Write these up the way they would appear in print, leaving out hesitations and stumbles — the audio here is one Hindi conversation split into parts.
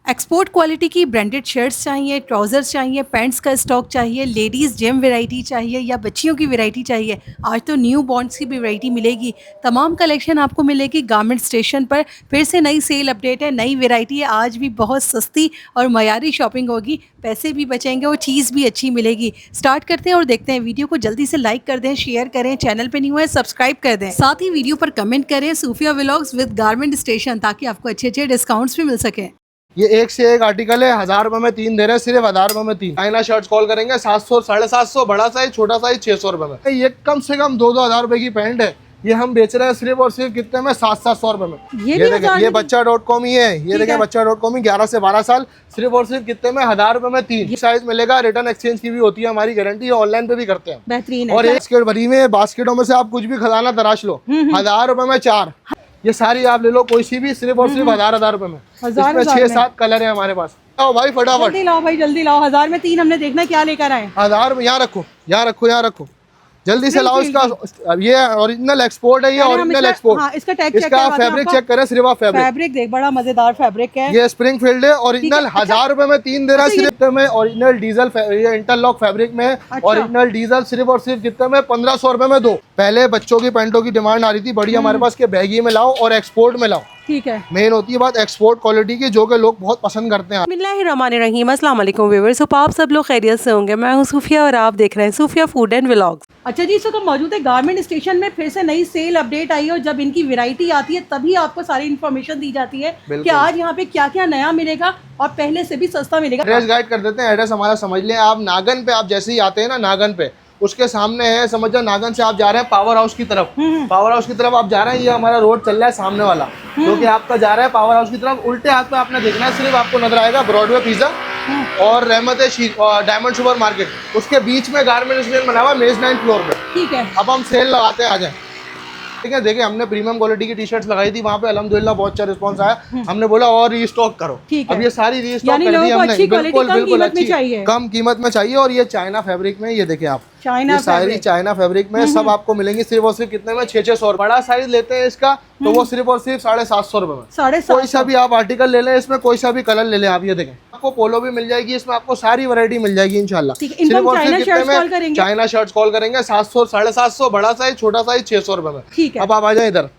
एक्सपोर्ट क्वालिटी की ब्रांडेड शर्ट्स चाहिए, ट्राउज़र्स चाहिए, पैंट्स का स्टॉक चाहिए, लेडीज़ जिम वैरायटी चाहिए या बच्चियों की वैरायटी चाहिए। आज तो न्यू बॉर्न्स की भी वैरायटी मिलेगी। तमाम कलेक्शन आपको मिलेगी गारमेंट स्टेशन पर। फिर से नई सेल अपडेट है, नई वैरायटी है। आज भी बहुत सस्ती और मयारी शॉपिंग होगी, पैसे भी बचेंगे और चीज़ भी अच्छी मिलेगी। स्टार्ट करते हैं और देखते हैं। वीडियो को जल्दी से लाइक कर दें, शेयर करें, चैनल पे न्यू है सब्सक्राइब कर दें। साथ ही वीडियो पर कमेंट करें सूफिया व्लॉग्स विद गारमेंट स्टेशन, ताकि आपको अच्छे अच्छे डिस्काउंट्स भी मिल सके। ये एक से एक आर्टिकल है, 1000 रुपए में 3 दे रहे हैं, सिर्फ 1000 रुपए में 3। चाइना शर्ट्स कॉल करेंगे 700 750, बड़ा साइज छोटा साइज 600 रुपए में। ये कम से कम 2-2 हजार रुपए की पैंट है, ये हम बेच रहे हैं सिर्फ और सिर्फ कितने में, 700-700 रुपए में। ये देखें, ये बच्चा.com ही है, ये देखें बच्चा.com ही, 11 से 12 साल, सिर्फ और सिर्फ कितने में, 1000 रुपए में 3 साइज मिलेगा। रिटर्न एक्सचेंज की भी होती है हमारी गारंटी, ऑनलाइन पे भी करते हैं। बेहतरीन और एक बास्केट भरी हुई, बास्केटों में से आप कुछ भी खजाना तराश लो, 1000 रुपए में 4। ये सारी आप ले लो कोई सी भी, सिर्फ और सिर्फ 1000 रुपए में। इसमें 6-7 कलर है हमारे पास। आओ भाई फटाफट, जल्दी लाओ भाई, जल्दी लाओ। 1000 में 3 हमने देखना क्या लेकर आए। 1000 में यहाँ रखो, यहाँ रखो, यहाँ रखो, जल्दी से लाओ। इसका ये ओरिजिनल एक्सपोर्ट है, ये ओरिजिनल एक्सपोर्ट। हाँ, इसका फैब्रिक चेक करें, सिर्फ आप फैब्रिक देख, बड़ा मजेदार फैब्रिक है। ये स्प्रिंग फील्ड है, ओरिजिनल। 1000 रुपए में 3 दे रहा है सिर्फ में। ओरिजिनल डीजल, ये इंटरलॉक फैब्रिक में ओरिजिनल डीजल, सिर्फ और सिर्फ कितने में, 1500 रुपए में 2। पहले बच्चों की पैंटों की डिमांड आ रही थी बड़ी हमारे पास के बैगी में लाओ और एक्सपोर्ट में लाओ। ठीक है, मेन होती है बात एक्सपोर्ट क्वालिटी की, जो कि लोग बहुत पसंद करते हैं। बिस्मिल्लाहिर्रहमानिर्रहीम, अस्सलाम वालेकुम व्यूअर्स। आप सब लोग खैरियत से होंगे। मैं हूं सूफिया और आप देख रहे हैं सूफिया फूड एंड व्लॉग्स। अच्छा जी, इस वक्त मौजूद है गारमेंट स्टेशन में। फिर से नई सेल अपडेट आई है और जब इनकी वैरायटी आती है तभी आपको सारी इन्फॉर्मेशन दी जाती है कि आज यहाँ पे क्या क्या नया मिलेगा और पहले से भी सस्ता मिलेगा। एड्रेस गाइड कर देते हैं, एड्रेस हमारा समझ लें। आप नागन पे, आप जैसे ही आते हैं ना नागन पे, उसके सामने है, समझ जाओ नागन से आप जा रहे हैं पावर हाउस की तरफ। पावर हाउस की तरफ आप जा रहे हैं, ये हमारा रोड चल रहा है सामने वाला, जो कि आपका जा रहा है पावर हाउस की तरफ। उल्टे हाथ पे आपने देखना है, सिर्फ आपको नजर आएगा ब्रॉडवे पिज्जा और रहमत डायमंड सुपर मार्केट। उसके बीच में गारमेंट स्टेशन बना हुआ है, मेज 9 फ्लोर पे। ठीक है, अब हम सेल लगाते हैं, आ जाए। ठीक है, देखिए हमने प्रीमियम क्वालिटी की टी शर्ट्स लगाई थी वहाँ पे, अल्हम्दुलिल्लाह बहुत अच्छा रिस्पांस आया। हमने बोला और रीस्टॉक करो। अब ये सारी रीस्टॉक कर दी हमने, बिल्कुल बिल्कुल अच्छी कम कीमत में चाहिए। और ये चाइना फैब्रिक में, ये देखिए आप, ये सारी चाइना फैब्रिक में सब आपको मिलेंगी सिर्फ और सिर्फ कितने में, 600-600। बड़ा साइज लेते हैं इसका तो वो सिर्फ और सिर्फ 750 रुपए में। कोई सा भी आप आर्टिकल ले लें, इसमें कोई सा भी कलर ले लें आप। ये देखें, आपको पोलो भी मिल जाएगी, इसमें आपको सारी वैरायटी मिल जाएगी इंशाल्लाह। सिर्फ और सिर्फ कितने में, चाइना शर्ट्स कॉल करेंगे 700 750, बड़ा साइज छोटा साइज 600 रुपए में। अब आप आ जाए इधर।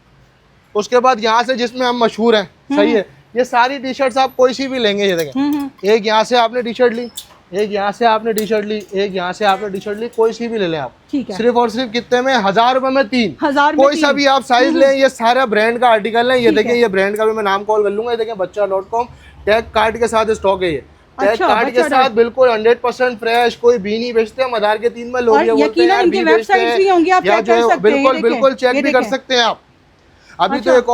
उसके बाद यहाँ से जिसमें हम मशहूर हैं, सही है, ये सारी टी शर्ट्स आप कोई सी भी लेंगे। ये देखें, एक यहाँ से आपने टी शर्ट ली, एक यहाँ से आपने टी शर्ट ली, एक यहाँ से आपने टी शर्ट ली, कोई सी भी ले लें आप। सिर्फ और सिर्फ कितने में, 1000 रुपए में 3। कोई सा भी आप साइज लें, ये सारा ब्रांड का आर्टिकल है। ये देखें, ये ब्रांड का भी मैं नाम कॉल कर लूंगा। ये देखें बच्चा.com, टैग कार्ड के साथ स्टॉक है। ये टैग कार्ड के साथ बिल्कुल 100% फ्रेश, कोई भी नहीं बेचते हम। 1000 के 3 में लोग ये बोलते हैं यार भी बेचते हैं, या जो बिल्कुल बिल्कुल चेक भी कर सकते हैं आप। अभी तो एक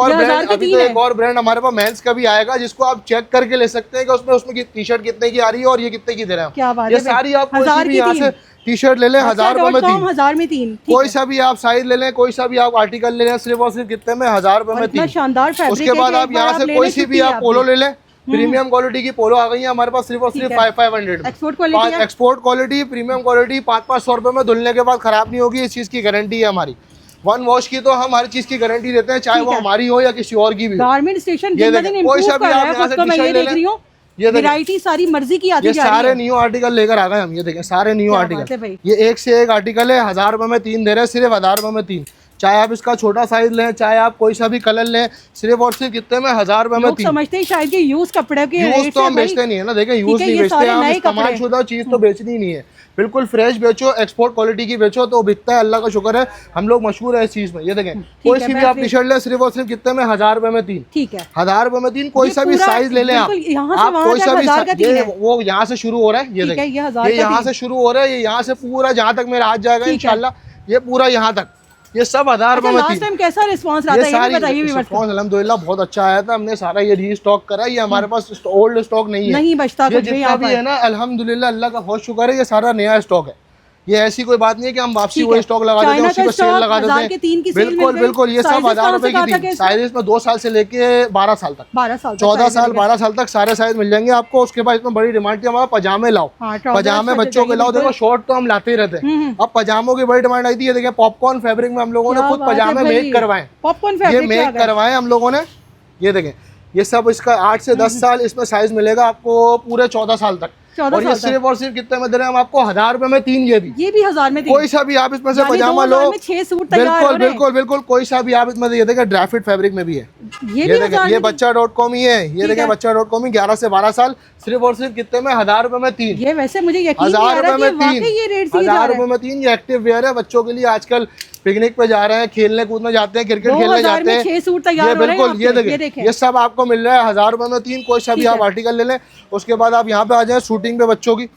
और ब्रांड हमारे पास मेंस का भी आएगा, जिसको आप चेक करके ले सकते हैं कि उसमें टी शर्ट कितने की आ रही है और ये कितने की दे रहे हैं। ये सारी आप कोई सी भी यहाँ से टी शर्ट ले लें, 1000 रुपए में 3। कोई सा भी आप साइज ले लें, कोई सा भी आप आर्टिकल ले लें, सिर्फ और सिर्फ कितने में, 1000 रुपए में 3। शानदार। उसके बाद आप यहाँ से कोई सी भी आप पोलो ले लें, प्रीमियम क्वालिटी की पोलो आ गई है हमारे पास, सिर्फ और सिर्फ 500 एक्सपोर्ट क्वालिटी, प्रीमियम क्वालिटी, 500 रुपए में धुलने के बाद खराब नहीं होगी। इस चीज की गारंटी है हमारी। 1 वॉश की तो हम हर चीज की गारंटी देते हैं, चाहे वो हमारी हो या किसी और की भी। गारमेंट स्टेशन कोई सा भी आप यहाँ से टी शर्ट ले लें, ये वैरायटी सारी मर्जी की आती है। ये सारे न्यू आर्टिकल लेकर आ गए हम, ये देखें सारे न्यू आर्टिकल। ये एक से एक आर्टिकल है, 1000 रुपए में 3 दे रहे हैं, सिर्फ 1000 रुपए में 3। चाहे आप इसका छोटा साइज लें, चाहे आप कोई सा भी कलर लें, सिर्फ और सिर्फ कितने में, 1000 रुपए में 3। समझते हैं शायद कि यूज कपड़े के, यूज तो हम बेचते नहीं है ना। देखें, यूज नहीं बेचते हम, इस्तेमाल शुदा चीज तो बेचनी नहीं है। बिल्कुल फ्रेश बेचो, एक्सपोर्ट क्वालिटी की बेचो तो बिकता है, अल्लाह का शुक्र है, हम लोग मशहूर है इस चीज में। ये देखें, कोई सी भी आप टी शर्ट ले, सिर्फ और सिर्फ कितने में, 1000 रुपए में 3। ठीक है, 1000 रुपए में 3। कोई सा भी साइज ले लें आप, कोई सा भी, वो यहाँ से शुरू हो रहा है। ये देखें, ये यहाँ से शुरू हो रहा है, ये यहाँ से पूरा जहाँ तक मेरा हाथ जाएगा इंशाल्लाह, ये पूरा यहाँ तक, ये सब 1000 रुपए में 3। कैसा रिस्पांस रहा था, ये बताइए। रिस्पांस अल्हम्दुलिल्लाह बहुत अच्छा आया था। हमने सारा ये रीस्टॉक करा, ये हमारे पास ओल्ड स्टॉक नहीं है, नहीं बचता ये जितना भी है ना, अल्हम्दुलिल्लाह अल्लाह का बहुत शुक्र है, ये सारा नया स्टॉक है। ये ऐसी कोई बात नहीं है कि हम वापसी वही स्टॉक लगा देते हैं, उसी पर सेल लगा देते हैं। बिल्कुल बिल्कुल, ये सब 1000 रुपए की थी। साइज में 2 साल से लेके 12 साल तक, 14 साल 12 साल तक सारे साइज मिल जाएंगे आपको। उसके बाद इसमें बड़ी डिमांड थी हमारा पजामे लाओ, पजामे बच्चों के लाओ। देखो शॉर्ट तो हम लाते ही रहते हैं, अब पजामों की बड़ी डिमांड आई थी। ये देखें, पॉपकॉर्न फैब्रिक में हम लोगों ने खुद पजामे मेक करवाए, ये मेक करवाए हम लोगों ने। ये देखें, ये सब इसका 8 से 10 साल इसमें साइज मिलेगा आपको पूरे 14 साल तक। और ये सिर्फ और सिर्फ कितने में दे रहे हैं हम आपको? 1000 रुपए में 3, ये भी 1000 में 3। कोई सा भी आप इसमें से पजामा लो, 6 सूट बिल्कुल बिल्कुल बिल्कुल कोई सा भी आप इसमें ये देखिए ड्राई फिट फैब्रिक में भी है। ये देखिए ये बच्चा.com ही है, ये देखिए बच्चा.com ही 11 से 12 साल सिर्फ और सिर्फ कितने में? 1000 रुपए में 3। ये वैसे मुझे यकीन नहीं आ रहा कि वाकई ये रेट 1000 रुपए में 3। ये एक्टिव वेयर है बच्चों के लिए, आजकल पिकनिक पे जा रहे हैं, खेलने कूदने जाते हैं, क्रिकेट खेलने जाते हैं, 6 सूट तैयार ये बिल्कुल ये देखिए ये सब आपको मिल रहा है 1000 रुपए में 3। कोई सा भी आप आर्टिकल ले लें। उसके बाद आप यहाँ पे आ जाए शूटिंग पे बच्चों की,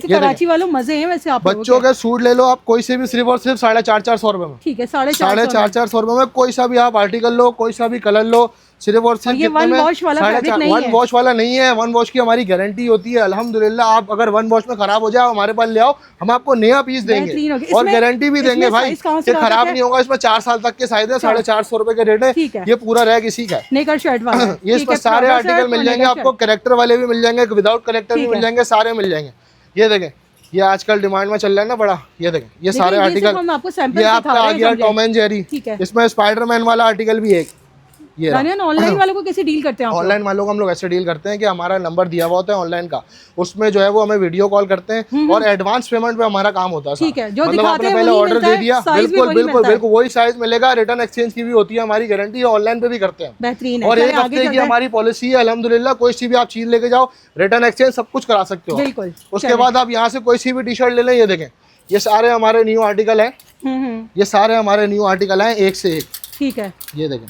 कराची वालों मजे हैं वैसे आप बच्चों के सूट ले लो आप कोई से भी सिर्फ और सिर्फ 450 रुपए में। ठीक है, 450 रुपए में कोई सा भी आप आर्टिकल लो, कोई सा भी कलर लो, सिर्फ और सिर्फ ये वन वॉश वाला नहीं है। 1 वॉश की हमारी गारंटी होती है अल्हम्दुलिल्लाह। आप अगर 1 वॉश में खराब हो जाए हमारे पास ले आओ, हम आपको नया पीस देंगे और गारंटी भी देंगे भाई कि खराब नहीं होगा। इसमें 4 साल तक के साइज है, 450 रुपए के रेट है। ये पूरा रैक इसी का है। ये इसमें सारे आर्टिकल मिल जाएंगे आपको, कैरेक्टर वाले भी मिल जाएंगे, विदाउट कैरेक्टर भी मिल जाएंगे, सारे मिल जाएंगे। ये देखें ये आजकल डिमांड में चल रहा है ना बड़ा, ये देखें ये सारे आर्टिकल। ये आपका आ गया टॉम एंड जेरी, इसमें स्पाइडरमैन वाला आर्टिकल भी है। ये ऑनलाइन वालों को कैसे डील करते हैं? ऑनलाइन वालों को हम लोग ऐसे डील करते हैं कि हमारा नंबर दिया हुआ होता है ऑनलाइन का, उसमें जो है वो हमें वीडियो कॉल करते हैं और एडवांस पेमेंट पे हमारा काम होता है। ठीक है, जो मतलब आपने पहले ऑर्डर दे दिया, बिल्कुल बिल्कुल बिल्कुल वही साइज मिलेगा। रिटर्न एक्सचेंज की भी होती है हमारी गारंटी, ऑनलाइन पे भी करते हैं। बेहतरीन। और 1 हफ्ते की हमारी पॉलिसी है अल्हम्दुलिल्लाह। कोई सी भी आप चीज लेके जाओ, रिटर्न एक्सचेंज सब कुछ करा सकते हो। बिल्कुल। उसके बाद आप यहाँ से कोई सी भी टी शर्ट ले लें। ये देखें ये सारे हमारे न्यू आर्टिकल है, ये सारे हमारे न्यू आर्टिकल है, एक से एक। ठीक है, ये देखें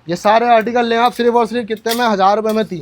ये सारे आर्टिकल लें आप सिर्फ और सिर्फ कितने में? 1000 रुपए में 3।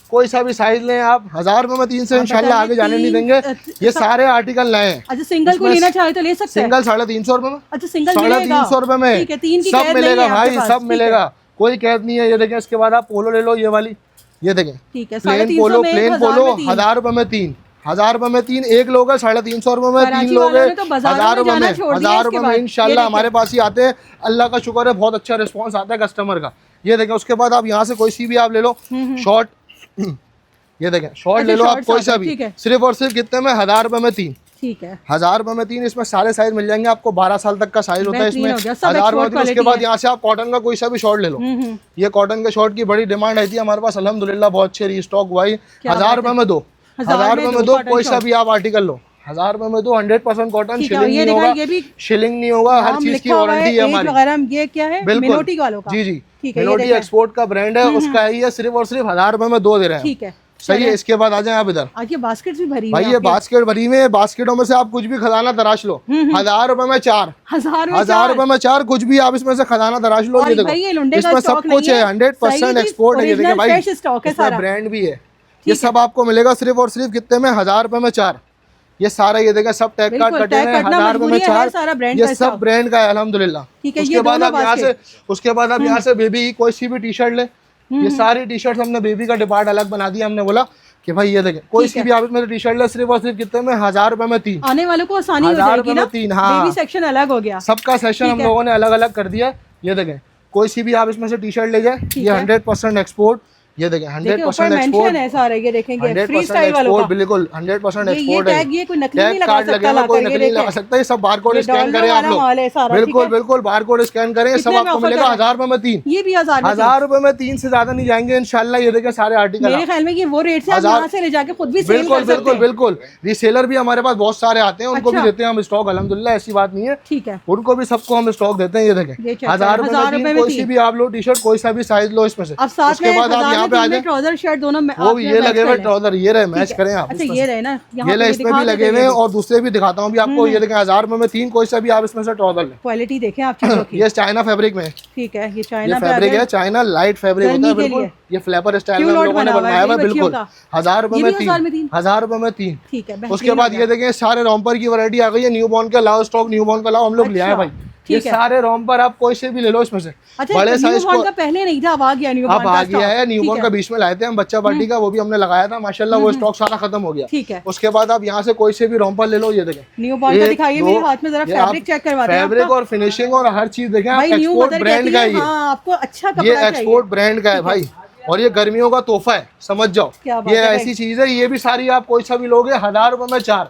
कोई सा भी साइज लें आप 1000 रुपए में 3 से इंशाल्लाह आगे जाने नहीं देंगे। ये सारे आर्टिकल नए हैं। अच्छा, सिंगल को लेना चाहे तो ले सकते हैं? सिंगल 350 रुपए में। अच्छा, सिंगल 350 रुपए में सब मिलेगा भाई, सब मिलेगा, कोई कैद नहीं है। ये देखें इसके बाद आप पोलो ले लो, ये वाली ये देखें प्लेन पोलो 1000 रुपए में 3। 1000 रुपए में 3 एक लोग है, 350 रुपए में 3 लोग है, 1000 रुपए में। 1000 रुपए में इंशाल्लाह हमारे पास ही आते हैं। अल्लाह का शुक्र है बहुत अच्छा रिस्पॉन्स आता है कस्टमर का। ये देखें उसके बाद आप यहाँ से कोई सी भी आप ले लो शॉर्ट, ये देखें शॉर्ट ले लो आप कोई सा भी, सिर्फ और सिर्फ कितने में? 1000 रुपए में 3। ठीक है, 1000 रुपए में 3। इसमें सारे साइज मिल जाएंगे आपको, 12 साल तक का साइज होता है इसमें। 1000 रुपए में। उसके बाद यहाँ से आप कॉटन का कोई सा भी शॉर्ट ले लो। ये कॉटन के शॉर्ट की बड़ी डिमांड आई थी हमारे पास अल्हम्दुलिल्लाह, बहुत अच्छे रीस्टॉक हुआ। 1000 रुपए में 2, 1000 रुपए में 2 कोई सा भी आप आर्टिकल लो। 1000 रुपए में 2 100% कॉटन, शिलिंग नहीं होगा, शिलिंग नहीं होगा, हर चीज की वारंटी है हमारी। ये क्या है? मिनोटी वालों का। जी मिनोटी एक्सपोर्ट का ब्रांड है, उसका है ये। सिर्फ और सिर्फ 1000 रुपए में 2 दे रहे हैं। ठीक है, सही है। इसके बाद आ जाए आप इधर, आज ये बास्केट भी भरी भाई, ये बास्केट भरी हुई है। बास्केटों में से आप कुछ भी खजाना तराश लो। 1000 रुपए में 4, 1000 रुपए में 4 कुछ भी आप इसमें से खजाना तराश लो। ये देखो इसमें सब कुछ है, 100% एक्सपोर्ट है। ये देखिए भाई इसमें ब्रांड भी है। ये सब आपको मिलेगा सिर्फ और सिर्फ कितने में? 1000 रुपए में 4। ये सारा ये देखा सब टैग कार्ड कटे हैं। 1000 रुपए में 4, ये सब ब्रांड का है अल्हम्दुलिल्लाह। उसके बाद आप यहाँ से बेबी की कोई सी भी टी शर्ट ले। ये सारी टी शर्ट हमने बेबी का डिपार्ट अलग बना दिया। हमने बोला कि भाई ये देखें कोई सी भी आप इसमें टी शर्ट ले, सिर्फ और सिर्फ कितने में? 1000 रुपए में 3। आने वालों को आसानी हो जाएगी ना। 3, हाँ बेबी सेक्शन अलग हो गया, सबका सेक्शन हम लोगों ने अलग अलग कर दिया। ये देखें कोई सी भी आप इसमें से टी शर्ट ले जाए, ये 100% एक्सपोर्ट। ये देखें 100% एक्सपोर्ट है सारे। ये देखेंगे फ्री स्टाइल वालों का, बिल्कुल 100% एक्सपोर्ट है। ये कोई नकली नहीं लगा सकता, कोई नकली नहीं लगा सकता। ये सब बारकोड स्कैन करें आप लोग, बिल्कुल बिल्कुल बारकोड स्कैन करें, सब आपको मिलेगा 1000 रुपए में 3। ये भी 1000 रुपए में 3 से ज्यादा नहीं जाएंगे इंशाल्लाह। ये देखें सारे आर्टिकल, मेरे ख्याल में ये वो रेट से आप यहाँ से ले जाके खुद भी सेल कर बिल्कुल सकते बिल्कुल हैं। बिल्कुल रीसेलर भी हमारे पास बहुत सारे आते हैं, उनको भी देते हैं हम स्टॉक अल्हम्दुलिल्लाह, ऐसी बात नहीं है। ठीक है, उनको भी सबको हम स्टॉक देते हैं। ये देखें 1000 रुपए में कोई सी भी आप लो टी शर्ट, कोई सा भी साइज लो इसमें से। उसके बाद आप यहाँ पे आ जाए, दोनों में वो भी ये लगे हुए ट्राउजर, ये रहे मैच करें आप। अच्छा ये रहे ना, ये ले इसमें भी लगे हुए हैं और दूसरे भी दिखाता हूँ भी आपको। ये देखें 1000 रुपए में 3 कोई सा भी आप इसमें से ट्राउजर ले। क्वालिटी देखें आप चीजों की। ये चाइना फैब्रिक में। ठीक है, ये चाइना फैब्रिक है, चाइना लाइट फैब्रिक होता है बिल्कुल। ये फ्लैपर स्टाइल में हम लोगों ने बनवाया है बिल्कुल। 1000 रुपए में 3, 1000 रुपए में 3। ठीक है, उसके बाद ये देखें सारे रॉम्पर की वैरायटी आ गई है। न्यू बॉर्न का लाओ स्टॉक, न्यू बॉर्न का लाओ हम लोग ले आए भाई। ये सारे रॉम्पर आप कोई से भी ले लो इसमें से। बड़े साइज का पहले नहीं था, अब आ गया न्यूबॉर्न का। अब आ गया है, न्यूबॉर्न का बीच में लाए थे हम बच्चा पार्टी का, वो भी हमने लगाया था माशाल्लाह, वो स्टॉक सारा खत्म हो गया। ठीक है, उसके बाद आप यहाँ से कोई से भी रॉम्पर ले लो। ये देखें न्यूबॉर्न का दिखाइए मेरे हाथ में, जरा फैब्रिक चेक करवाते हैं। फैब्रिक और फिनिशिंग और हर चीज देखें, एक्सपोर्ट ब्रांड का है ये। आपको अच्छा कपड़ा ये एक्सपोर्ट ब्रांड का है भाई, और ये गर्मियों का तोहफा है, समझ जाओ। ये ऐसी चीज है, ये भी सारी आप कोई सा भी लोगे 1000 रुपए में 4।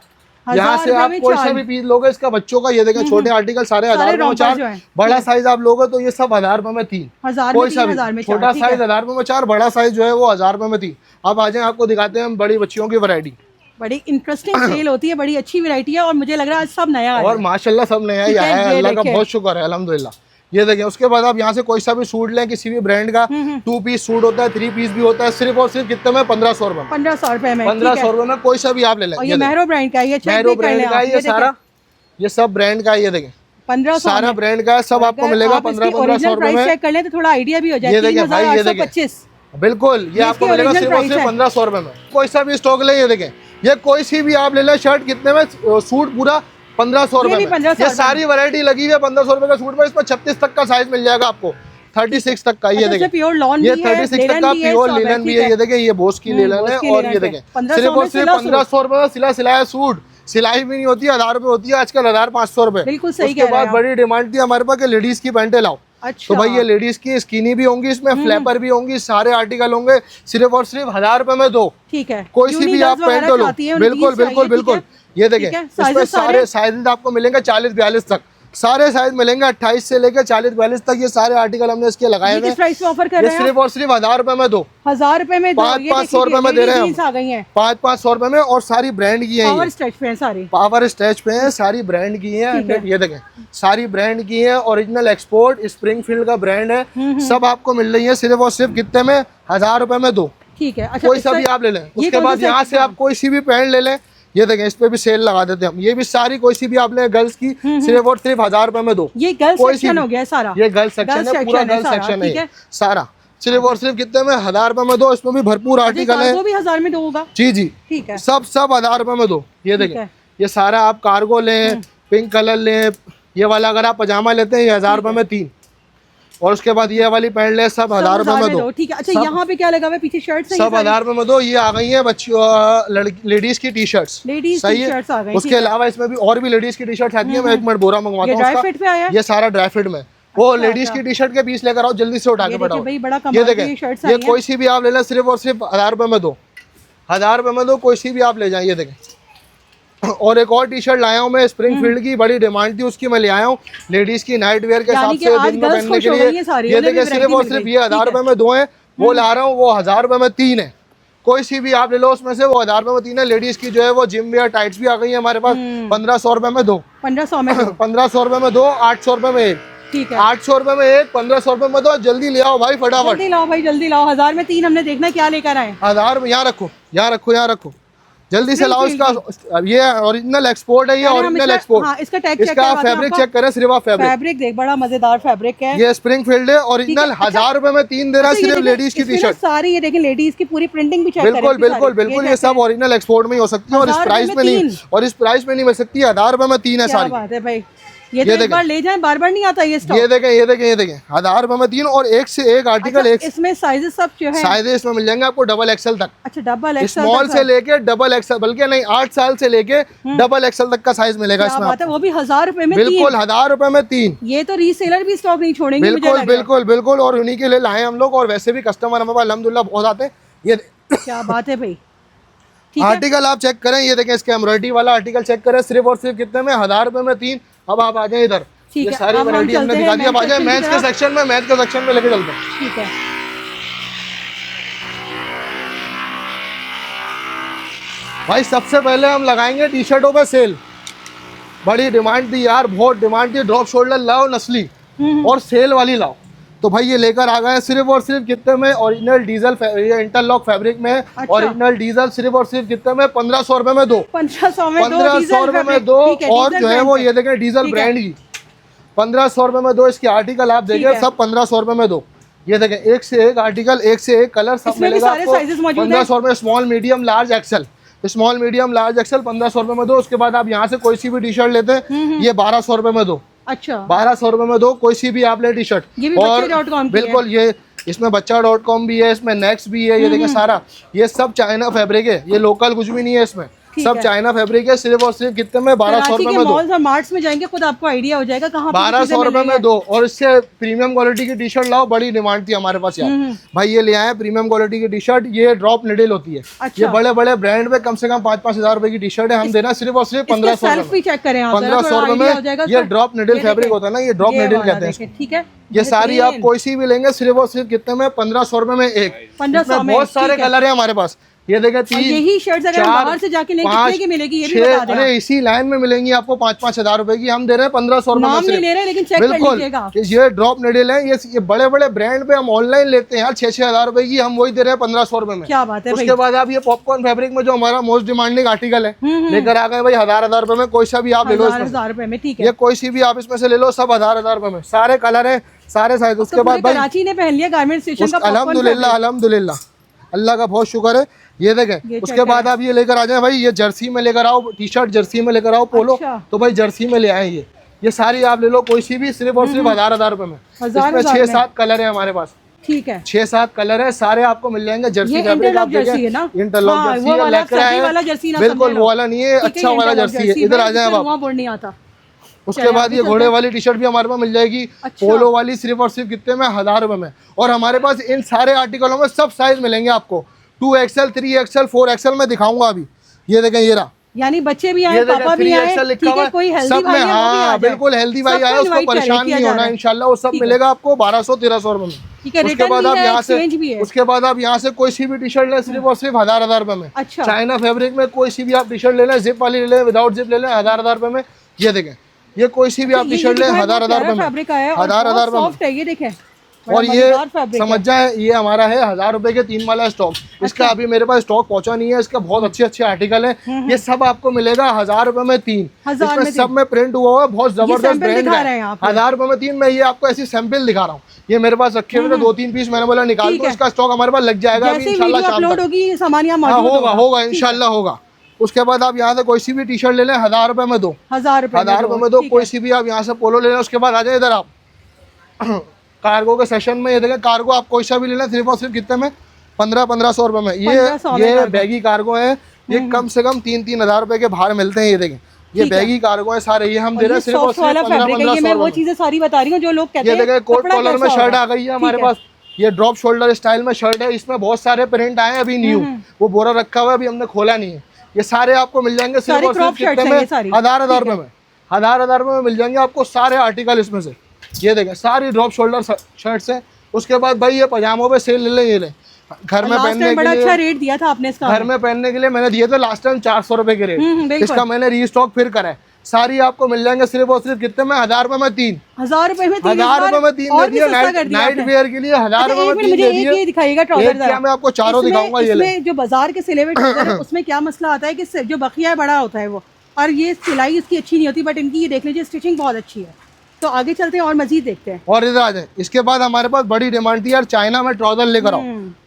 यहाँ से आप कोई सा भी पीस लोगे इसका बच्चों का, ये देखें छोटे आर्टिकल सारे 1000 रुपए में 4, बड़ा साइज आप लोगे तो ये सब 1000 रुपए में 3, कोई सा भी छोटा साइज 1000 रुपए में 4, बड़ा साइज जो है वो 1000 रुपए में 3। अब आ जाए आपको दिखाते हैं हम बड़ी बच्चियों की वैरायटी। बड़ी इंटरेस्टिंग सेल होती है, बड़ी अच्छी वैरायटी है और मुझे लग रहा है आज सब नया है और माशाल्लाह सब नया ही आया है, अल्लाह का बहुत शुक्र है अल्हम्दुलिल्लाह। ये देखिए उसके बाद आप यहाँ से कोई सा भी सूट लें, किसी भी ब्रांड का 2 पीस सूट होता है, 3 पीस भी होता है, सिर्फ और सिर्फ कितने में 1500 रुपए में, 1500 रुपए में, 1500 रुपए में कोई सा भी आप ले लें। ये मेहरो ब्रांड का, ये मेहरो ब्रांड का, ये सारा ये सब ब्रांड का, ये देखें 1500 सारा ब्रांड का सब आपको मिलेगा 1500 रुपए में। चेक कर लें तो थोड़ा आइडिया भी हो जाए। ये देखिए भाई, ये देखिए बिल्कुल ये आपको मिलेगा सिर्फ और सिर्फ 1500 रुपए में। कोई सा भी स्टॉक ले, ये देखें ये कोई सी भी आप ले लें शर्ट कितने में, सूट पूरा 1500 रुपए में। ये सारी वैरायटी लगी हुई है 1500 रुपए का सूट में, इसमें 36 तक का साइज मिल जाएगा आपको, 36 तक का। ये देखें प्योर लॉन, ये 36 तक का प्योर लिनन भी है। ये देखें ये बोस की लिनन है और ये देखें सिर्फ और सिर्फ 1500 रुपए में सिला सिलाया सूट। सिलाई भी नहीं होती है, 1000 रुपए होती है आजकल, 1500 रुपए। बिल्कुल सही। उसके बाद बड़ी डिमांड थी हमारे पास कि लेडीज की पैंटे लाओ। अच्छा। तो भाई ये लेडीज की स्किनी भी होंगी, इसमें फ्लैपर भी होंगी, सारे आर्टिकल होंगे, सिर्फ और सिर्फ 1000 रुपए में 2। ठीक है, कोई सी भी आप पैंट लो, बिल्कुल बिल्कुल बिल्कुल। ये देखें इसमें सारे साइज आपको मिलेंगे 40-42 तक, सारे साइज मिलेंगे 28 से लेकर 40-42 तक। ये सारे आर्टिकल हमने इसके लगाए हुए हैं, सिर्फ और सिर्फ 1000 रुपए में 2, 1000 रुपए में 500 रुपए में दे रहे हैं, 500 रुपए में। और सारी ब्रांड की है, पावर स्ट्रेच पे है, सारी पावर स्ट्रेच पे है, सारी ब्रांड की है। ये देखें सारी ब्रांड की है, ओरिजिनल एक्सपोर्ट स्प्रिंगफील्ड का ब्रांड है। सब आपको मिल रही है सिर्फ और सिर्फ कितने में, 1000 रुपए में 2। ठीक है। अच्छा, कोई सा भी आप ले लें। उसके बाद यहाँ से आप कोई सी भी पैंट ले लें, ये देखें इस पे भी सेल लगा देते हैं हम। ये भी सारी कोई सी भी आप ले गर्ल्स की सिर्फ और सिर्फ 1000 रुपए में 2। ये गर्ल्स सेक्शन हो गया सारा, ये गर्ल्स सेक्शन है, पूरा गर्ल्स सेक्शन है सारा, सिर्फ और सिर्फ कितने में, 1000 रुपए में 2। इसमें भी भरपूर आर्टिकल है, वो भी 1000 में 2 होगा। जी जी ठीक है, सब 1000 रुपए में 2। ये देखें ये सारा आप कार्गो लें, पिंक कलर लें, ये वाला अगर आप पजामा लेते हैं ये 1000 रुपए में 3। और उसके बाद ये वाली पैंट ले, सब 1000 रुपए में 2। ठीक है। अच्छा, यहाँ पे क्या लगा हुआ है पीछे शर्ट, सब 1000 रुपए में 2। ये आ गई है बच्चियों लेडीज की टी शर्ट्स, सही है। उसके अलावा इसमें भी और भी लेडीज की टी शर्ट आती है। मैं एक मिनट बोरा मंगवाता हूँ, ये सारा ड्राई फिट में। वो लेडीज की टी शर्ट के पीस लेकर आओ, जल्दी से उठा के बैठाओ। ये देखें ये कोई सी भी आप ले लें, सिर्फ और सिर्फ 1000 रुपए में 2, 1000 रुपए में 2। कोई सी भी आप ले जाए। ये देखें और एक और टी शर्ट लाया हूँ मैं स्प्रिंगफील्ड की, बड़ी डिमांड थी उसकी, मैं ले आया हूँ लेडीज की नाइट वेयर के हिसाब से दिन में पहनने के लिए। ये देखिए सिर्फ और सिर्फ ये 1000 रुपए में 2 है। वो ला रहा हूँ, वो 1000 रुपए में 3 है। कोई सी भी आप ले लो उसमें से, वो 1000 रुपए में 3 है। लेडीज की जो है वो जिम वेयर टाइट्स भी आ गई है हमारे पास, 1500 रुपए में 2, 1500 में 2, 800 रुपए में 1। ठीक है, 800 रुपए में 1, 1500 रुपए में 2। जल्दी ले आओ भाई, फटाफट जल्दी लाओ भाई, जल्दी लाओ। 1000 में 3 हमने देखना क्या लेकर आए। 1000 में यहाँ रखो, यहाँ रखो, यहाँ रखो, जल्दी से लाओ। इसका ये ओरिजिनल एक्सपोर्ट है, ये ओरिजिनल एक्सपोर्ट। हाँ, इसका टैग इसका फैब्रिक चेक करें, सिर्फ आप फैब्रिक देख, बड़ा मजेदार फैब्रिक है। ये स्प्रिंगफील्ड है, ओरिजिनल 1000 रुपए में 3 दे रहा है, सिर्फ लेडीज की टी शर्ट सारी। ये देखें लेडीज की पूरी प्रिंटिंग भी चेक करें। बिल्कुल बिल्कुल बिल्कुल, ये सब ओरिजिनल एक्सपोर्ट में ही हो सकती है और इस प्राइस में नहीं, और इस प्राइस में नहीं मिल सकती। 1000 रुपए में 3 है सारी। बात है भाई, ये तो एक बार ले जाएं, बार बार नहीं आता ये स्टॉक। ये देखें, ये देखें, ये देखें 1000 रुपए में 3 और एक से एक आर्टिकल। एक इसमें साइजेस सब जो है, साइजेस इसमें मिल जाएंगे आपको डबल एक्सएल तक। अच्छा, डबल एक्सएल, स्मॉल से लेके डबल एक्सएल, बल्कि नहीं 8 साल से लेके डबल एक्सएल तक का साइज मिलेगा इसमें। बात है, वो भी 1000 रुपए में। बिल्कुल 1000 रुपए में 3। ये तो रीसेलर भी स्टॉक नहीं छोड़ेंगे। बिल्कुल बिल्कुल बिल्कुल, और उन्हीं के लिए लाए हम लोग। और वैसे भी कस्टमर हमारे पास अल्हम्दुलिल्लाह बहुत आते हैं। ये क्या बात है भाई। आर्टिकल आप चेक करें, ये देखें इसके एम्ब्रॉयडरी वाला आर्टिकल चेक करें, सिर्फ और सिर्फ कितने में, 1000 रुपए में 3। अब आप आ जाए इधर, ये सारी वैरायटी हमने दिखा दी। अब आ जाए मेंस के सेक्शन में, मेंस के सेक्शन में लेके चलते हैं। ठीक है, भाई सबसे पहले हम लगाएंगे टी शर्टों पे सेल। बड़ी डिमांड थी यार, बहुत डिमांड थी, ड्रॉप शोल्डर लाओ नस्ली और सेल वाली लाओ। तो भाई ये लेकर आ गए सिर्फ और सिर्फ कितने में, ओरिजिनल डीजल इंटरलॉक फैब्रिक में। अच्छा। ओरिजिनल डीजल सिर्फ और सिर्फ कितने में, 1500 रुपए में 2, 1500 रुपए में 2। और जो है वो ये देखें डीजल ब्रांड की 1500 रुपए में 2। इसके आर्टिकल आप देखें सब 1500 रुपए में 2। ये देखें एक से एक आर्टिकल, एक से एक कलर, सब मिलेगा आपको 1500 रुपए। Small medium large Excel, small medium large Excel 1500 रुपए में 2। उसके बाद आप यहाँ से कोई सी भी टी शर्ट लेते हैं, ये 1200 रुपए में 2। अच्छा, 1200 रुपए में 2। कोई सी भी आप ले टी शर्ट। और बिल्कुल ये इसमें बच्चा.com भी है, इसमें नेक्स्ट भी है। ये देखें सारा, ये सब चाइना फैब्रिक है, ये लोकल कुछ भी नहीं है इसमें। सब चाइना फैब्रिक है, सिर्फ और सिर्फ कितने में 1200 रुपए में दो। मार्ट्स में जाएंगे खुद आपको आइडिया हो जाएगा कहाँ 1200 रुपए में दो। और इससे प्रीमियम क्वालिटी की टी शर्ट लाओ, बड़ी डिमांड थी हमारे पास यार भाई, ये ले आए प्रीमियम क्वालिटी की टी शर्ट, ये ड्रॉप निडल होती है। ये बड़े बड़े ब्रांड पे कम से कम 5-5 हजार रुपए की टी शर्ट है, हम देना सिर्फ और सिर्फ 1500 रुपए में। ये ड्रॉप निडल फैब्रिक होता है ना, ये ड्रॉप निडल कहते हैं। ठीक है, ये सारी आप कोई सी भी लेंगे सिर्फ और सिर्फ कितने में 1500 रुपए में एक। 1500 में बहुत सारे कलर है हमारे पास। ये देखें 3 यही शर्ट्स अगर बाहर से जाके लेंगे कितने की मिलेगी ये भी बता देना। अरे इसी लाइन में मिलेंगी आपको 5-5 हजार रुपए की, हम दे रहे हैं 1500 रुपए में ले रहे हैं, लेकिन चेक कर लीजिएगा। ये ड्रॉप निडल है, ये बड़े बड़े ब्रांड पे हम ऑनलाइन लेते हैं यार 6-6 हजार रुपए की, हम वही दे रहे हैं 1500 रुपए में। क्या बात है। उसके बाद आप ये पॉपकॉर्न फैब्रिक में जो हमारा मोस्ट डिमांडिंग आर्टिकल है लेकर आ गए भाई, हजार रुपए में कोई सा भी आप ले लो, 1000 रुपए में। ठीक है, ये कोई सी भी आप इसमें से ले लो, सब हजार रुपए में, सारे कलर है, सारे साइज। उसके बाद कराची ने पहन लिया गारमेंट स्टेशन का, अल्हम्दुलिल्लाह अल्हम्दुलिल्लाह, अल्लाह का बहुत शुक्र है। ये देखें, उसके बाद आप ये लेकर आ जाए भाई, ये जर्सी में लेकर आओ, टी शर्ट जर्सी में लेकर आओ, पोलो तो भाई जर्सी में ले आए। ये सारी आप ले लो कोई सी भी, सिर्फ और सिर्फ हजार रुपए में। इसमें 6-7 कलर है हमारे पास। ठीक है, 6-7 कलर है, सारे आपको मिल जाएंगे। जर्सी फैब्रिक आप देखें, इंटरलॉक जर्सी है, लेकर है, बिल्कुल वो वाला नहीं है, अच्छा वाला जर्सी है। इधर आ जाए आप। उसके बाद ये घोड़े वाली टी शर्ट भी हमारे पास मिल जाएगी, पोलो वाली, सिर्फ और सिर्फ कितने में 1000 रुपए में। और हमारे पास इन सारे आर्टिकलों में सब साइज मिलेंगे आपको, 2XL 3XL 4XL में दिखाऊंगा अभी। ये देखें, ये रहा, यानी बच्चे भी आए, पापा भी आए, ठीक है, कोई हेल्दी भाई है, हाँ बिल्कुल हेल्दी भाई आए, उसको परेशान नहीं होना इंशाल्लाह, वो सब मिलेगा आपको 1200-1300 रुपए में। उसके बाद आप यहाँ से कोई सी भी टी शर्ट ले, सिर्फ और सिर्फ हजार रुपए में। चाइना फैब्रिक में कोई सी भी आप टी शर्ट ले लें, जिप वाली ले लें, विदाउट जिप ले लें, हजार रुपए में। ये देखें, ये कोई सी भी आप टी शर्ट ले, हजार रुपए में, हजार रुपए। ये देखें, और ये समझ जाए, ये हमारा है 1000 रुपए के 3 वाला स्टॉक। इसका अभी मेरे पास स्टॉक पहुंचा नहीं है, इसका बहुत अच्छे आर्टिकल है। ये सब आपको मिलेगा 1000 रुपए में 3। इसमें सब में प्रिंट हुआ हुआ है, बहुत जबरदस्त ब्रांड है। 1000 रुपए में 3 मैं ये आपको ऐसी सैंपल दिखा रहा हूँ, ये मेरे पास रखे हुए 2-3 पीस, मैंने बोला निकाल दो, इसका स्टॉक हमारे पास लग जाएगा इंशाल्लाह शाम तक। होगा इंशाल्लाह होगा। उसके बाद आप यहाँ से कोई सी भी टी शर्ट ले लें, 1000 रुपए में दो, 1000 रुपए में दो। कोई सी भी आप यहाँ से पोलो ले लें। उसके बाद आ जाए इधर आप कार्गो के सेशन में, ये देखें, कार्गो आप कोई सा भी ले लें, सिर्फ और सिर्फ कितने में 1500-1500 रुपए में। ये बैगी कार्गो है, ये कम से कम 3-3 हजार रुपए के बाहर मिलते हैं। ये देखें, ये बैगी कार्गो है सारे, ये हम दे रहे हैं सिर्फ और सिर्फ 1500 वो चीजें सारी बता रही हूँ जो लोग कहते हैं। ये देखें, कोट कॉलर में शर्ट आ गई है हमारे पास, ये ड्रॉप शोल्डर स्टाइल में शर्ट है, इसमें बहुत सारे प्रिंट आए हैं अभी न्यू, वो बोरा रखा हुआ है, अभी हमने खोला नहीं है। ये सारे आपको मिल जाएंगे सिर्फ और सिर्फ कितने में, हजार रुपए में। 1000 रुपए में मिल जाएंगे आपको सारे आर्टिकल इसमें से। ये देखें, सारी ड्रॉप शोल्डर शर्ट्स है। उसके बाद भाई ये पजामों पे सेल ले लें, ये लें, घर में पहनने के लिए अच्छा रेट दिया था आपने इसका, घर में पहनने के लिए मैंने दिए थे लास्ट टाइम 400 रुपए के रेट, इसका मैंने रीस्टॉक फिर करा है। सारी आपको मिल जाएंगे सिर्फ और सिर्फ कितने में, 1000 रुपए में 3। 1000 रुपए में 3 दे दिए नाइट वेयर के लिए, 1000 रुपए में 3 दे दिए। दिखाइएगा ट्राउजर, मैं आपको चारों दिखाऊंगा। ये जो बाजार के सिले हुए ट्राउजर है उसमें क्या मसला आता है कि जो बखिया बड़ा होता है वो, और ये सिलाई इसकी अच्छी नहीं होती, बट इनकी ये देख लीजिए स्टिचिंग बहुत अच्छी है। तो आगे चलते हैं और मजीद देखते हैं। और इधर आ जाए, इसके बाद हमारे पास बड़ी डिमांड थी यार, चाइना में ट्राउजर लेकर आओ।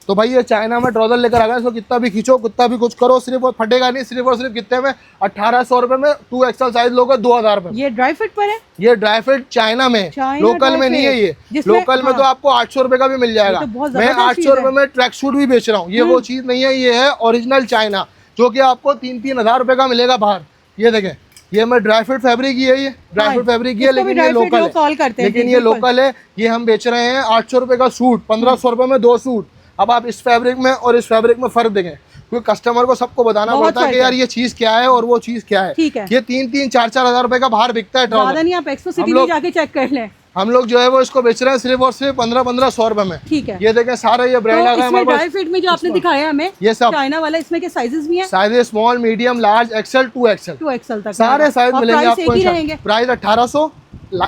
तो भाई ये चाइना में ट्राउजर लेकर आ गए, इसको कितना भी खींचो, कितना भी कुछ करो, सिर्फ और फटेगा नहीं, सिर्फ और सिर्फ कितने में 1800 रुपए में 2XL साइज लोगे 2000 रुपए। ये ड्राई फिट पर है, ये ड्राई फिट चाइना में, लोकल में नहीं है। ये लोकल में तो आपको 800 रुपए का भी मिल जाएगा। मैं 800 रुपए में ट्रैक सूट भी बेच रहा हूँ, ये वो चीज नहीं है, ये है ओरिजिनल चाइना, जो की आपको 3-3 हजार रुपए का मिलेगा बाहर। ये देखें, ये मैं ड्राई फिट फैब्रिक ही है, ये ड्राई फिट फैब्रिक ही है, लेकिन ये लोकल है, लेकिन ये लोकल है। ये हम बेच रहे हैं 800 रुपए का सूट, 1500 रुपए में 2 सूट। अब आप इस फैब्रिक में और इस फैब्रिक में फर्क देखें, क्योंकि कस्टमर को सबको बताना पड़ता है कि यार ये चीज क्या है और वो चीज क्या है। ये 3-3, 4-4 हजार रुपए का बाहर बिकता है ट्राउजर। नहीं, आप एक्सपो सिटी में जाके चेक कर लें। हम लोग जो है वो इसको बेच रहे हैं सिर्फ और सिर्फ 1500-1500 रुपए में। ठीक है, ये देखें सारे ये ब्रांड आ गए हमारे पास। ड्राई फिट में जो आपने दिखाया हमें, ये सब चाइना वाला, इसमें के साइजेस भी हैं, size small, medium, large, XL, 2XL तक सारे साइज मिलेंगे आपको। प्राइस 1800,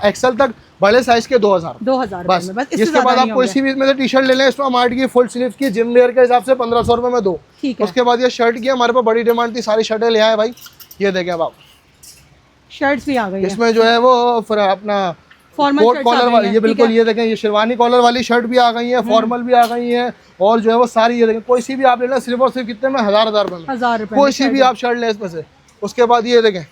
एक्सेल तक, बड़े साइज के 2000 बस। इसके बाद आप कोई सी भी इसमें से टी शर्ट ले लें, इसमें मार्ट की फुल स्लीव की, जिम वेयर के हिसाब से 1500 रुपए में 2। उसके बाद ये शर्ट की हमारे पास बड़ी डिमांड थी, सारी शर्टें ले आए भाई। ये देखें अब आप, शर्ट्स भी आ गई, इसमें जो है वो अपना कोट कॉलर वाली, ये बिल्कुल, ये देखें, ये शेरवानी कॉलर वाली शर्ट भी आ गई है, फॉर्मल भी आ गई है, और जो है वो सारी, ये देखें, कोई सी भी आप ले लें सिर्फ और सिर्फ कितने में, 1000 रुपए में, कोई सी भी आप शर्ट लें इसमें से। उसके बाद ये देखें,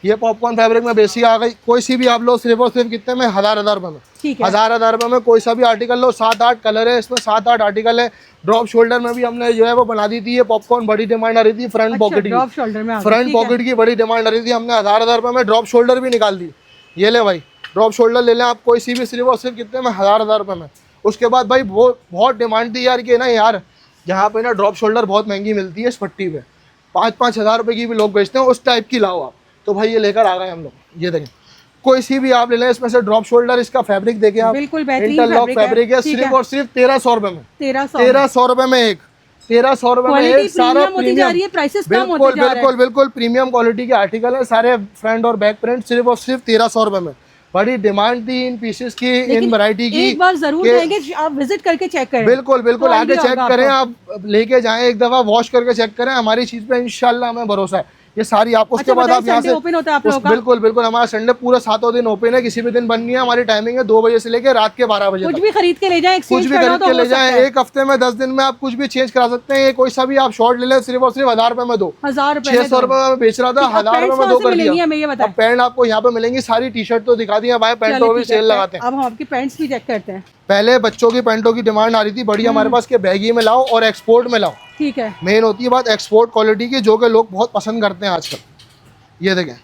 ये पॉपकॉर्न फैब्रिक में बेसिक आ गई, कोई सी भी आप लो सिर्फ और सिर्फ कितने में, 1000 रुपए में। 1000 रुपए में कोई सा भी आर्टिकल लो, 7-8 कलर है इसमें, 7-8 आर्टिकल है। ड्रॉप शोल्डर में भी हमने जो है वो बना दी थी, ये पॉपकॉर्न बड़ी डिमांड आ रही थी, फ्रंट पॉकेट की, फ्रंट पॉकेट की बड़ी डिमांड आ रही थी, हमने 1000 रुपए में ड्रॉप शोल्डर भी निकाल दी। ये ले भाई ड्रॉप शोल्डर ले लें आप, कोई सी भी सिर्फ और सिर्फ कितने में, 1000 रुपए में। उसके बाद भाई वो बहुत डिमांड थी यार कि ना यार यहाँ पे ना ड्रॉप शोल्डर बहुत महंगी मिलती है इस पट्टी पे, 5-5 हज़ार रुपए की भी लोग बेचते हैं, उस टाइप की लाओ आप। तो भाई ये लेकर आ गए हम लोग। ये देखें कोई सी भी आप ले लें इसमें से ड्रॉप शोल्डर, इसका फैब्रिक देखें आप, बिल्कुल इंटरलॉक फैब्रिक है, सिर्फ और सिर्फ 1300 रुपए में। 1300 रुपए में एक, 1300 रुपए में एक, सारा प्रीमियम, बिल्कुल बिल्कुल बिल्कुल प्रीमियम क्वालिटी के आर्टिकल है, सारे फ्रंट और बैक प्रिंट, सिर्फ और सिर्फ 1300 रुपए में। बड़ी डिमांड थी इन पीसेस की, इन वैरायटी की। एक बार जरूर जाएंगे, आप विजिट करके चेक करें। बिल्कुल बिल्कुल आके चेक करें, आप लेके जाएं, एक दफा वॉश करके चेक करें, हमारी चीज पे इंशाल्लाह हमें भरोसा है। ये सारी आपको उसके बाद आप यहाँ से ओपन होता है आप लोगों का? बिल्कुल बिल्कुल हमारा संडे पूरा 7 दिन ओपन है, किसी भी दिन बंद नहीं है। हमारी टाइमिंग है 2 बजे से लेकर रात के 12 बजे। कुछ भी खरीद के ले जाएं, कुछ भी खरीद के ले जाएं, एक हफ्ते में 10 दिन में आप कुछ भी चेंज करा सकते हैं। कोई सा भी आप शॉर्ट ले लें, सिर्फ और सिर्फ 1000 रुपए में 2, 600 रुपए में बेच रहा था, 1000 रुपए में 2 कर दिया। पैंट आपको यहाँ पे मिलेंगी, सारी टी शर्ट तो दिखा दी है भाई, पैंटों भी सेल लगाते हैं। अब हम आपकी पैंट्स भी चेक करते हैं। पहले बच्चों की पैंटों की डिमांड आ रही थी बड़ी हमारे पास के बैगी में लाओ और एक्सपोर्ट में लाओ, ठीक है। मेन होती है बात एक्सपोर्ट क्वालिटी की, जो कि लोग बहुत पसंद करते हैं आजकल। ये देखें,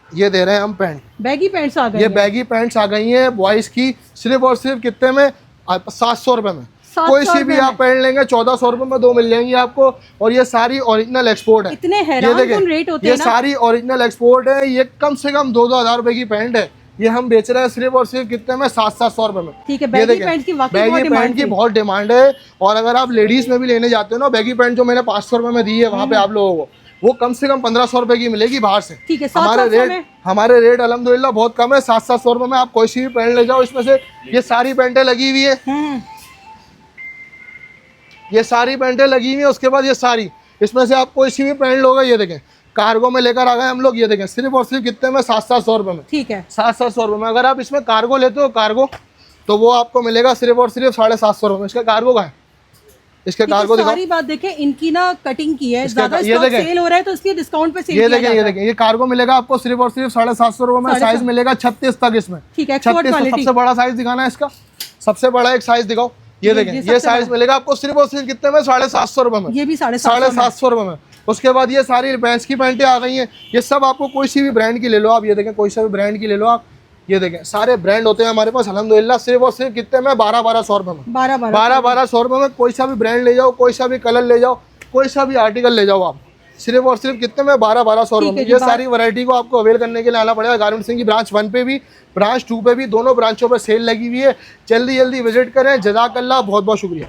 ये दे रहे हैं हम पैंट, बैगी पैंट्स आ गई, ये बैगी पैंट्स आ गई हैं बॉयज की, सिर्फ और सिर्फ कितने में, 700 रुपए में। कोई सी भी आप पैंट लेंगे 1400 रुपए में 2 मिल जाएंगी आपको। और ये सारी ओरिजिनल एक्सपोर्ट है, इतने हैरान रेट होते हैं ये सारी ओरिजिनल एक्सपोर्ट है। ये कम से कम 2-2 हज़ार रुपए की पैंट है, ये हम बेच रहे हैं सिर्फ और सिर्फ कितने में, 700-700 रुपए में। ठीक है, बैगी पैंट की बहुत डिमांड है। और अगर आप लेडीज में भी लेने जाते हो ना, बैगी पैंट जो मैंने 500 रुपए में दी है वहाँ पे आप लोगों को, वो कम से कम 1500 रुपए की मिलेगी बाहर से। ठीक है, हमारे रेट अल्हम्दुलिल्लाह बहुत कम है, 700-700 रुपए में आप कोई सी भी पैंट ले जाओ। इसमें से ये सारी पैंटें लगी हुई है, ये सारी पैंटें लगी हुई है। उसके बाद ये सारी, इसमें से आप कोई सी भी पैंट लोगे, ये देखें कार्गो में लेकर आ गए हम लोग। ये देखें सिर्फ और सिर्फ कितने में, 700-700 रुपए में। ठीक है, 700-700 रुपए में। अगर आप इसमें कार्गो लेते हो कार्गो, तो वो आपको मिलेगा सिर्फ और सिर्फ 750 रुपए में। इसका कार्गो का है, इसके कार्गो दिखाओ। सारी बात देखें, इनकी ना कटिंग की है, ज्यादा स्टॉक सेल हो रहा है तो इसलिए डिस्काउंट पे सेल ये देखें, ये देखें, ये कार्गो मिलेगा आपको सिर्फ और सिर्फ 750 रुपए में। साइज मिलेगा 36 तक इसमें। ठीक है, 36 सबसे बड़ा साइज दिखाना है इसका, सबसे बड़ा एक साइज दिखाओ। ये देखें, ये साइज मिलेगा आपको सिर्फ और सिर्फ कितने में, 750 रुपए में। ये भी 750 रुपए में। उसके बाद ये सारी रिबेंस की पैंटें आ गई हैं, ये सब आपको कोई सी भी ब्रांड की ले लो आप। ये देखें कोई सा भी ब्रांड की ले लो आप, ये देखें सारे ब्रांड होते हैं हमारे पास अल्हम्दुलिल्लाह। सिर्फ और सिर्फ कितने में, 1200-1200 रुपए में। 1200 रुपए में कोई सा भी ब्रांड ले जाओ, कोई सा भी कलर ले जाओ, कोई सा भी आर्टिकल ले जाओ आप, सिर्फ और सिर्फ कितने में, 1200 रुपए में। ये सारी वैरायटी को आपको अवेल करने के लिए आना पड़ेगा गारमेंट सिंह की ब्रांच 1 पे भी, ब्रांच 2 पे भी, दोनों ब्रांचों पे सेल लगी हुई है। जल्दी जल्दी विजिट करें। जज़ाकल्लाह, बहुत बहुत शुक्रिया।